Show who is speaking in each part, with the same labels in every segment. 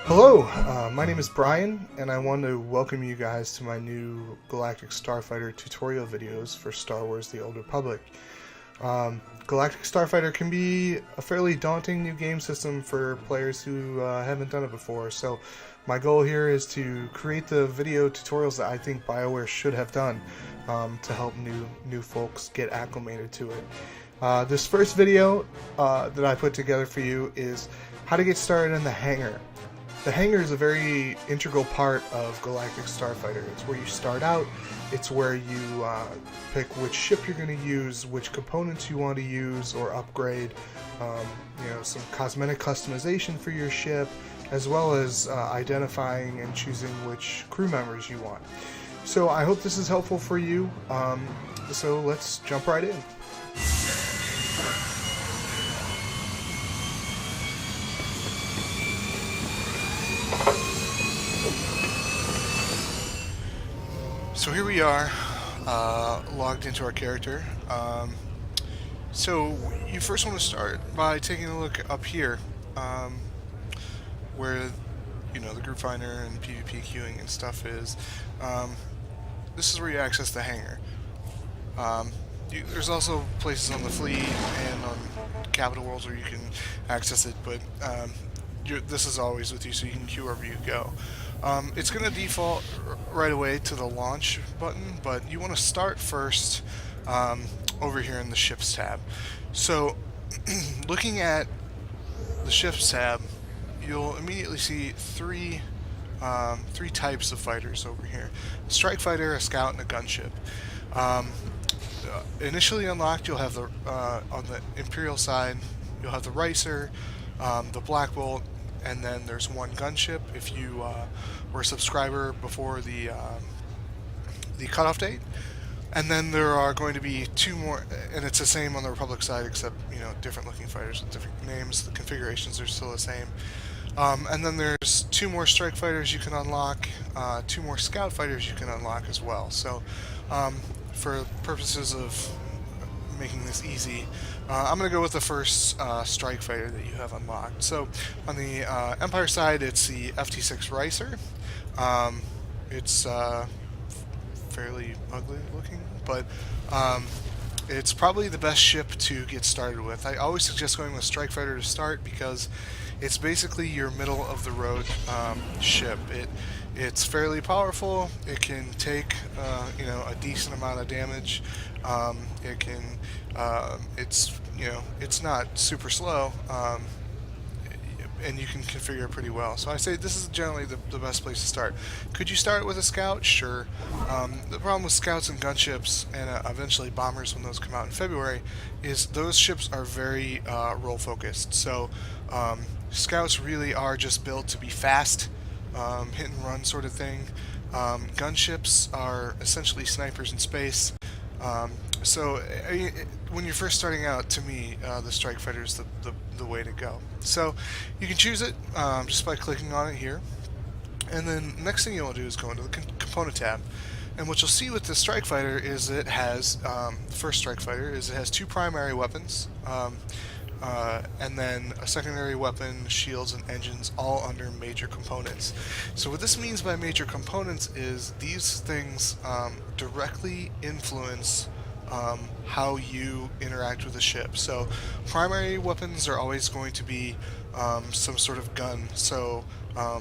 Speaker 1: Hello, my name is Brian, and I want to welcome you guys to my new Galactic Starfighter tutorial videos for Star Wars The Old Republic. Galactic Starfighter can be a fairly daunting new game system for players who haven't done it before, so my goal here is to create the video tutorials that I think BioWare should have done to help new folks get acclimated to it. This first video that I put together for you is how to get started in the Hangar. The Hangar is a very integral part of Galactic Starfighter. It's where you start out, it's where you pick which ship you're going to use, which components you want to use or upgrade, some cosmetic customization for your ship, as well as identifying and choosing which crew members you want. So I hope this is helpful for you, so let's jump right in. So here we are, logged into our character. So you first want to start by taking a look up here, where the group finder and PvP queuing and stuff is. This is where you access the Hangar. There's also places on the fleet and on Capital Worlds where you can access it, but this is always with you, so you can queue wherever you go. It's going to default right away to the launch button, but you want to start first over here in the ships tab. So looking at the ships tab, you'll immediately see three types of fighters over here: a strike fighter, a scout, and a gunship. Initially unlocked, you'll have the on the Imperial side, you'll have the Ricer, the Black Bolt, and then there's one gunship if you were a subscriber before the cutoff date. And then there are going to be two more, and it's the same on the Republic side, except different looking fighters with different names. The configurations are still the same. And then there's two more strike fighters you can unlock, two more scout fighters you can unlock as well. So for purposes of making this easy, I'm going to go with the first strike fighter that you have unlocked. So on the Empire side, it's the FT6 Ricer. It's fairly ugly looking, but it's probably the best ship to get started with. I always suggest going with strike fighter to start because it's basically your middle of the road ship. It's fairly powerful. It can take a decent amount of damage. It can it's not super slow, and you can configure it pretty well. So I say this is generally the best place to start. Could you start with a scout? Sure. The problem with scouts and gunships, and eventually bombers when those come out in February, is those ships are very role focused. So scouts really are just built to be fast, hit and run sort of thing. Gunships are essentially snipers in space. So when you're first starting out, to me, the strike fighter is the way to go. So you can choose it just by clicking on it here, and then next thing you'll do is go into the component tab. And what you'll see with the strike fighter is it has the first strike fighter is it has two primary weapons, and then a secondary weapon, shields, and engines, all under major components. So what this means by major components is these things directly influence how you interact with the ship. So primary weapons are always going to be some sort of gun. So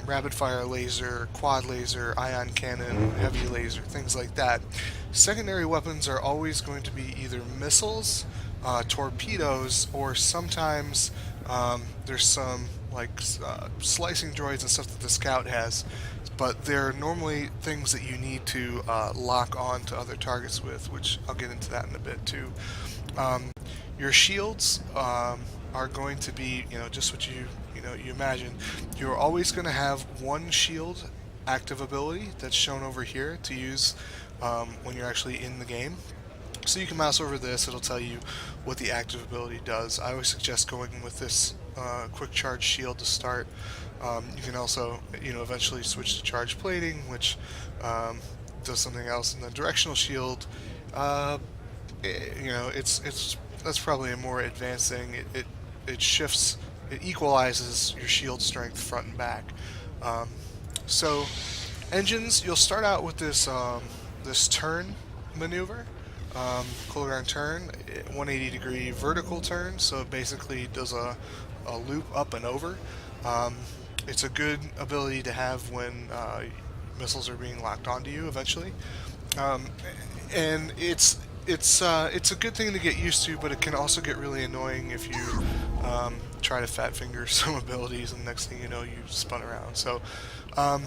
Speaker 1: rapid fire laser, quad laser, ion cannon, heavy laser, things like that. Secondary weapons are always going to be either missiles, torpedoes, or sometimes there's some slicing droids and stuff that the scout has, but they're normally things that you need to lock on to other targets with, which I'll get into that in a bit too. Your shields are going to be just what you imagine. You're always going to have one shield active ability that's shown over here to use when you're actually in the game. So you can mouse over this, it'll tell you what the active ability does. I always suggest going with this quick charge shield to start. You can also eventually switch to charge plating, which does something else. And the directional shield, that's probably a more advanced thing. It shifts it equalizes your shield strength front and back. Um, so engines, you'll start out with this turn maneuver, Colgan turn, 180-degree vertical turn. So it basically does a loop up and over. Um, it's a good ability to have when missiles are being locked onto you eventually. Um, and it's a good thing to get used to, but it can also get really annoying if you try to fat finger some abilities, and next thing you know, you spun around. Um,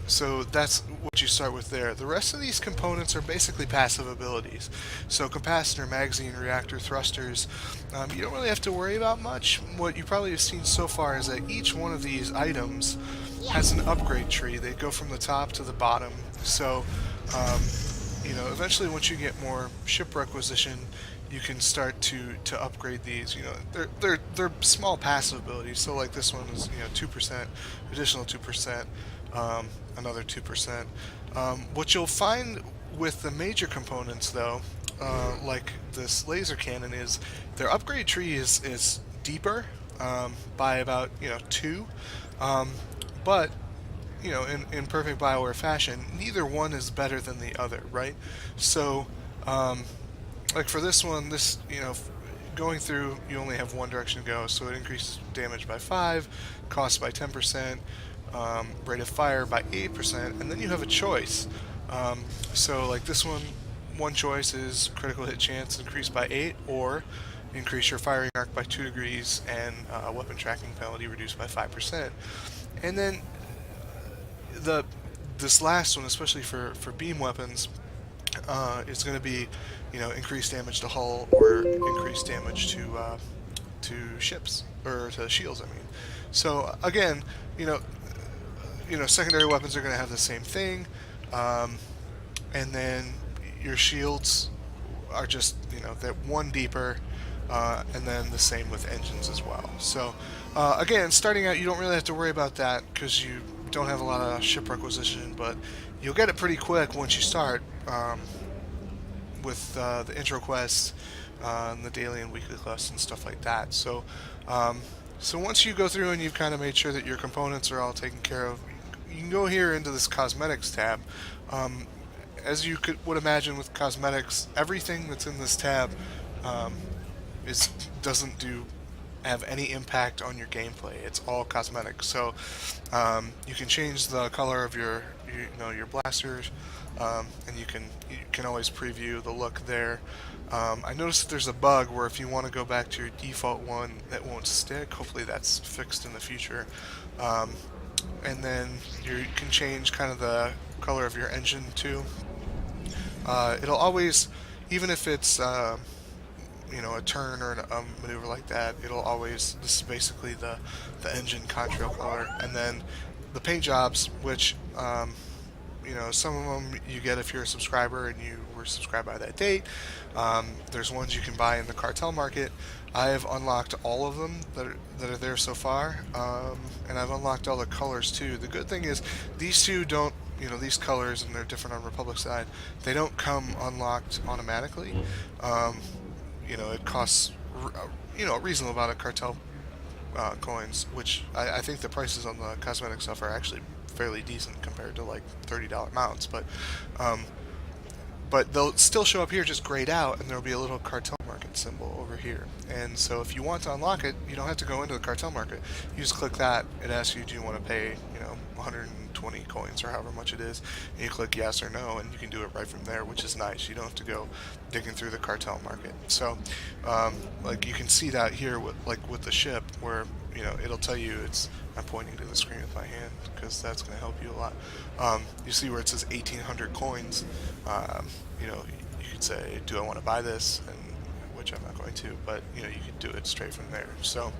Speaker 1: so that's what you start with there. The rest of these components are basically passive abilities. So capacitor, magazine, reactor, thrusters, you don't really have to worry about much. What you probably have seen so far is that each one of these items has an upgrade tree. They go from the top to the bottom. So, um, eventually once you get more ship requisition, you can start to upgrade these. They're small passive abilities. So like this one is 2%, additional 2%, another 2%. What you'll find with the major components though, like this laser cannon, is their upgrade tree is deeper by about 2, but in perfect Bioware fashion, neither one is better than the other, right? So, like for this one, going through, you only have one direction to go, so it increases damage by 5, cost by 10%, rate of fire by 8%, and then you have a choice. So, like this one choice is critical hit chance increased by 8, or increase your firing arc by 2 degrees and weapon tracking penalty reduced by 5%. And then this last one, especially for beam weapons, is going to be increased damage to hull or increased damage to ships or to shields. I mean, so again, secondary weapons are going to have the same thing, and then your shields are just that one deeper. And then the same with engines as well. So again, starting out, you don't really have to worry about that because you don't have a lot of ship requisition, but you'll get it pretty quick once you start with the intro quests and the daily and weekly quests and stuff like that. So once you go through and you've kind of made sure that your components are all taken care of, you can go here into this cosmetics tab. As you would imagine with cosmetics, everything that's in this tab is doesn't have any impact on your gameplay. It's all cosmetic. So you can change the color of your blasters, and you can always preview the look there. I noticed that there's a bug where if you want to go back to your default one, that won't stick. Hopefully that's fixed in the future. And then you can change kind of the color of your engine too. It'll always, even if it's a turn or a maneuver like that, this is basically the engine contrail color. And then the paint jobs, which some of them you get if you're a subscriber and you were subscribed by that date. There's ones you can buy in the cartel market. I have unlocked all of them that are there so far, and I've unlocked all the colors too. The good thing is these two don't, these colors, and they're different on Republic side, they don't come unlocked automatically. It costs a reasonable amount of cartel coins, which I think the prices on the cosmetic stuff are actually fairly decent compared to like $30 mounts, but they'll still show up here just grayed out, and there'll be a little cartel market symbol over here. And so if you want to unlock it, you don't have to go into the cartel market. You just click that. It asks you, do you want to pay 120 coins or however much it is, and you click yes or no, and you can do it right from there, which is nice. You don't have to go digging through the cartel market. So like you can see that here with the ship, where it'll tell you I'm pointing to the screen with my hand because that's going to help you a lot. You see where it says 1,800 coins. You could say, do I want to buy this? And which I'm not going to, but you could do it straight from there. So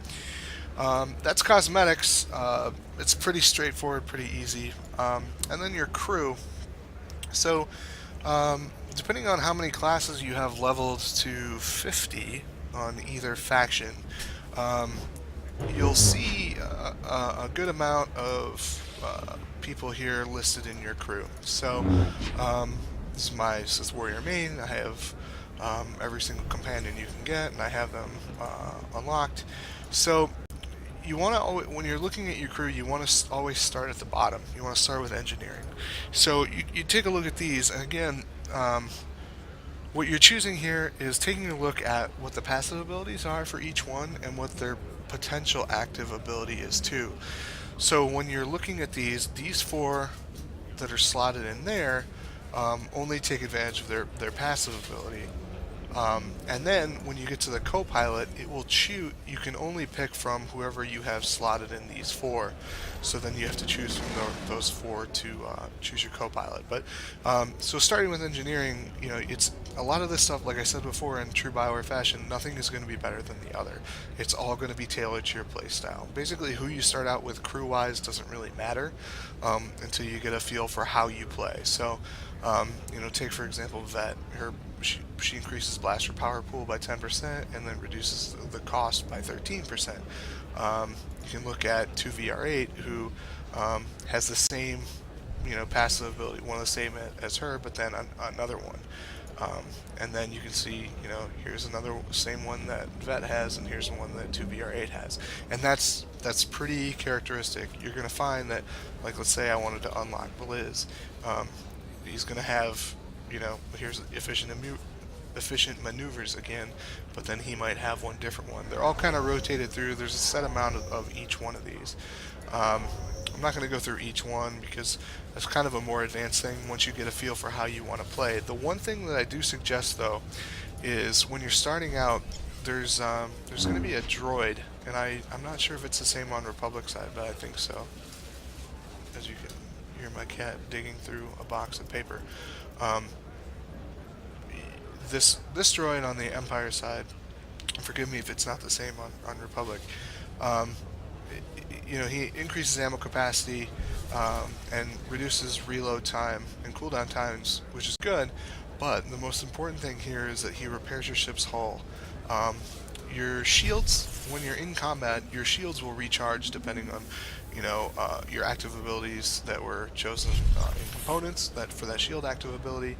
Speaker 1: that's cosmetics. It's pretty straightforward, pretty easy. And then your crew. So depending on how many classes you have leveled to 50 on either faction, you'll see a good amount of people here listed in your crew. So this is my Sith Warrior main. I have every single companion you can get, and I have them unlocked. So you want to, when you're looking at your crew, you want to always start at the bottom. You want to start with engineering. So you take a look at these, and again, what you're choosing here is taking a look at what the passive abilities are for each one and what their potential active ability is too. So when you're looking at these four that are slotted in there only take advantage of their passive ability. And then when you get to the co-pilot, it will choose. You can only pick from whoever you have slotted in these four. So then you have to choose from those four to choose your co-pilot. But so starting with engineering, it's a lot of this stuff. Like I said before, in true Bioware fashion, nothing is going to be better than the other. It's all going to be tailored to your playstyle. Basically, who you start out with crew-wise doesn't really matter until you get a feel for how you play. So, take for example Vet. She increases blaster power pool by 10% and then reduces the cost by 13%. You can look at 2VR8, who has the same, passive ability, one of the same as her, but then another one. And then you can see, here's another same one that Vet has, and here's one that 2VR8 has, and that's pretty characteristic. You're going to find that, like, let's say I wanted to unlock Blizz, he's going to have, here's efficient maneuvers again, but then he might have one different one. They're all kind of rotated through. There's a set amount of each one of these. I'm not going to go through each one because that's kind of a more advanced thing once you get a feel for how you want to play. The one thing that I do suggest, though, is when you're starting out, there's going to be a droid, and I'm not sure if it's the same on Republic side, but I think so. As you can hear my cat digging through a box of paper. This droid on the Empire side, forgive me if it's not the same on Republic, he increases ammo capacity and reduces reload time and cooldown times, which is good, but the most important thing here is that he repairs your ship's hull. Your shields, when you're in combat, your shields will recharge depending on your active abilities that were chosen in components for that shield active ability,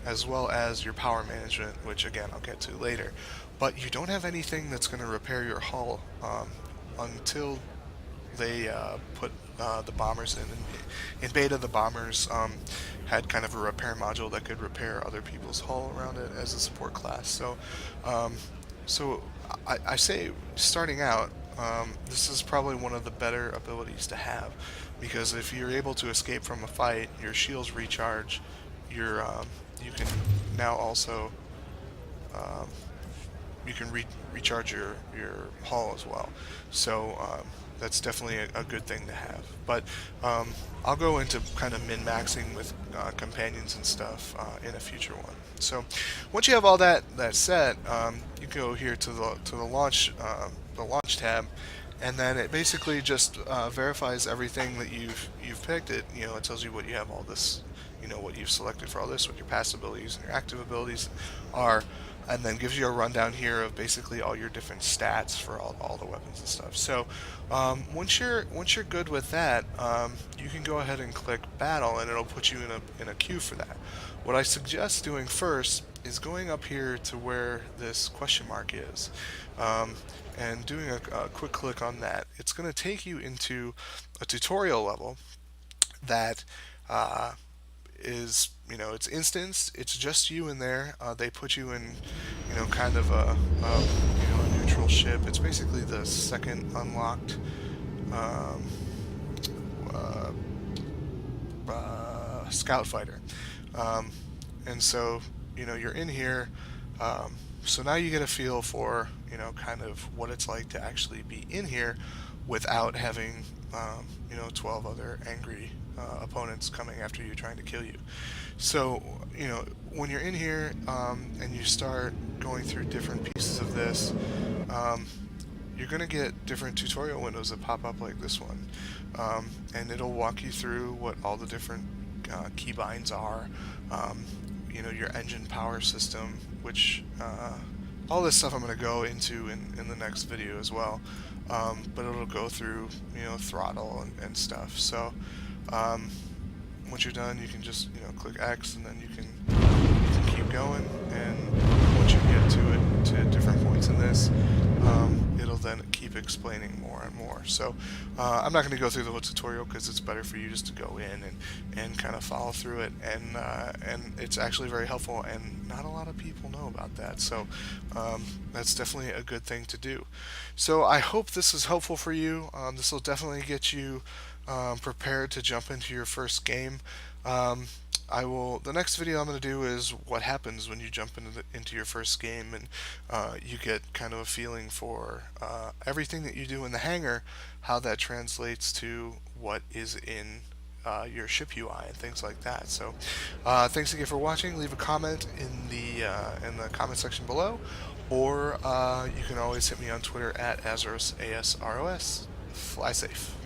Speaker 1: as well as your power management, which again I'll get to later. But you don't have anything that's going to repair your hull until they put the bombers in. In beta, the bombers had kind of a repair module that could repair other people's hull around it as a support class. So I say starting out, this is probably one of the better abilities to have, because if you're able to escape from a fight, your shields recharge. You can now also you can recharge your hull as well. So that's definitely a good thing to have. But I'll go into kind of min-maxing with companions and stuff in a future one. So once you have all that set, you go here to the launch tab, and then it basically just verifies everything that you've picked. It tells you what you have all this, what you've selected for all this, what your passive abilities and your active abilities are, and then gives you a rundown here of basically all your different stats for all the weapons and stuff. So once you're good with that, you can go ahead and click battle, and it'll put you in a queue for that. What I suggest doing first is going up here to where this question mark is, and doing a quick click on that. It's going to take you into a tutorial level that is, it's instanced. It's just you in there. They put you in, kind of a neutral ship. It's basically the second unlocked scout fighter. And so, you're in here. So now you get a feel for, kind of what it's like to actually be in here without having, 12 other angry opponents coming after you trying to kill you. So, when you're in here and you start going through different pieces of this, you're going to get different tutorial windows that pop up like this one. And it'll walk you through what all the different keybinds are, your engine power system, which all this stuff I'm going to go into in the next video as well. But it'll go through, throttle and stuff. So once you're done, you can just click X, and then you can keep going. And once once you get to it, to different points in this, it'll then keep explaining more and more. So I'm not going to go through the whole tutorial because it's better for you just to go in and kind of follow through it, and it's actually very helpful, and not a lot of people know about that. So that's definitely a good thing to do. So I hope this is helpful for you. This will definitely get you prepared to jump into your first game. The next video I'm going to do is what happens when you jump into your first game, and you get kind of a feeling for everything that you do in the hangar, how that translates to what is in your ship UI and things like that. So thanks again for watching. Leave a comment in the comment section below, or you can always hit me on Twitter at Azeros, ASROS. Fly safe.